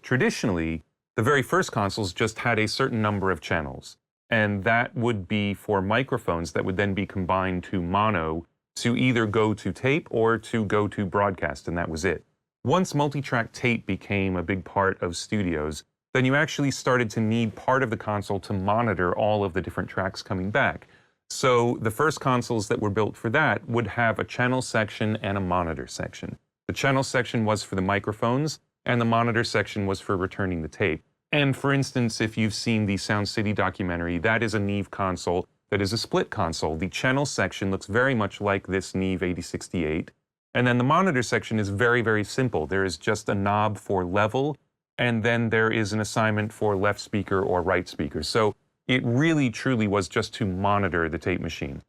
traditionally, the very first consoles just had a certain number of channels. And that would be for microphones that would then be combined to mono to either go to tape or to go to broadcast, and that was it. Once multitrack tape became a big part of studios, then you actually started to need part of the console to monitor all of the different tracks coming back. So the first consoles that were built for that would have a channel section and a monitor section. The channel section was for the microphones, and the monitor section was for returning the tape. And for instance, if you've seen the Sound City documentary, that is a Neve console that is a split console. The channel section looks very much like this Neve 8068. And then the monitor section is very, very simple. There is just a knob for level, and then there is an assignment for left speaker or right speaker. So it really, truly was just to monitor the tape machine.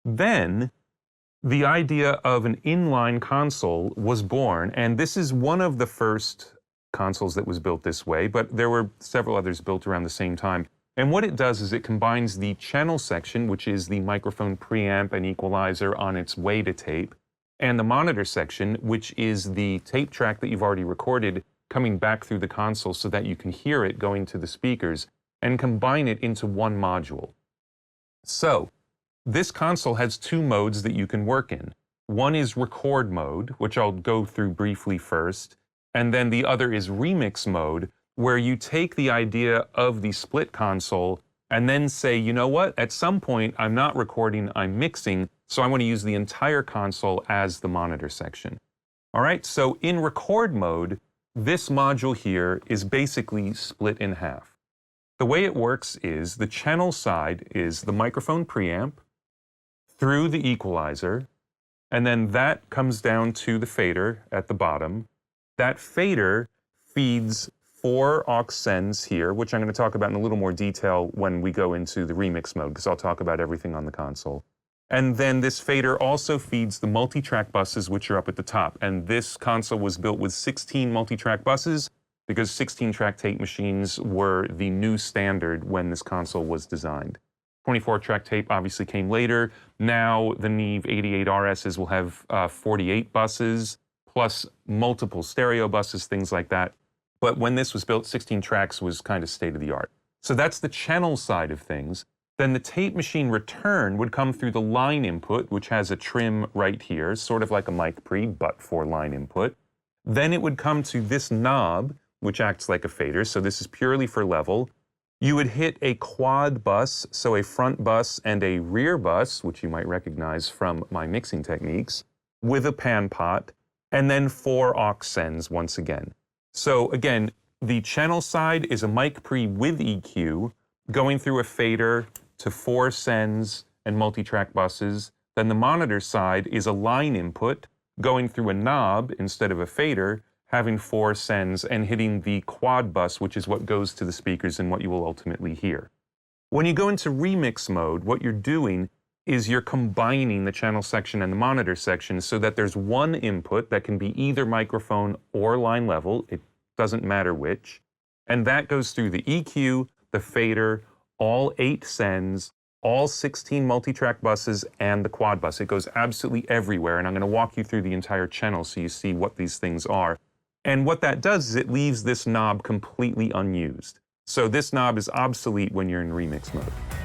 Then the idea of an inline console was born, and this is one of the first consoles that was built this way, but there were several others built around the same time. And what it does is it combines the channel section, which is the microphone preamp and equalizer on its way to tape, and the monitor section, which is the tape track that you've already recorded coming back through the console so that you can hear it going to the speakers, and combine it into one module. So this console has two modes that you can work in. One is record mode, which I'll go through briefly first, and then the other is remix mode, where you take the idea of the split console and then say, you know what, at some point I'm not recording, I'm mixing, so I want to use the entire console as the monitor section. All right, so in record mode, this module here is basically split in half. The way it works is the channel side is the microphone preamp through the equalizer, and then that comes down to the fader at the bottom. That fader feeds 4 aux sends here, which I'm going to talk about in a little more detail when we go into the remix mode, because I'll talk about everything on the console. And then this fader also feeds the multitrack buses, which are up at the top. And this console was built with 16 multitrack buses, because 16-track tape machines were the new standard when this console was designed. 24-track tape obviously came later. Now the Neve 88 RSs will have 48 buses, plus multiple stereo buses, things like that. But when this was built, 16 tracks was kind of state-of-the-art. So that's the channel side of things. Then the tape machine return would come through the line input, which has a trim right here, sort of like a MkII, but for line input. Then it would come to this knob, which acts like a fader, so this is purely for level. You would hit a quad bus, so a front bus and a rear bus, which you might recognize from my mixing techniques, with a pan pot, and then 4 aux sends once again. So again, the channel side is a MkII with EQ, going through a fader to 4 sends and multitrack buses. Then the monitor side is a line input, going through a knob instead of a fader, having 4 sends and hitting the quad bus, which is what goes to the speakers and what you will ultimately hear. When you go into remix mode, what you're doing is you're combining the channel section and the monitor section so that there's one input that can be either microphone or line level, it doesn't matter which, and that goes through the EQ, the fader, all 8 sends, all 16 multitrack buses, and the quad bus. It goes absolutely everywhere, and I'm going to walk you through the entire channel so you see what these things are. And what that does is it leaves this knob completely unused. So this knob is obsolete when you're in remix mode.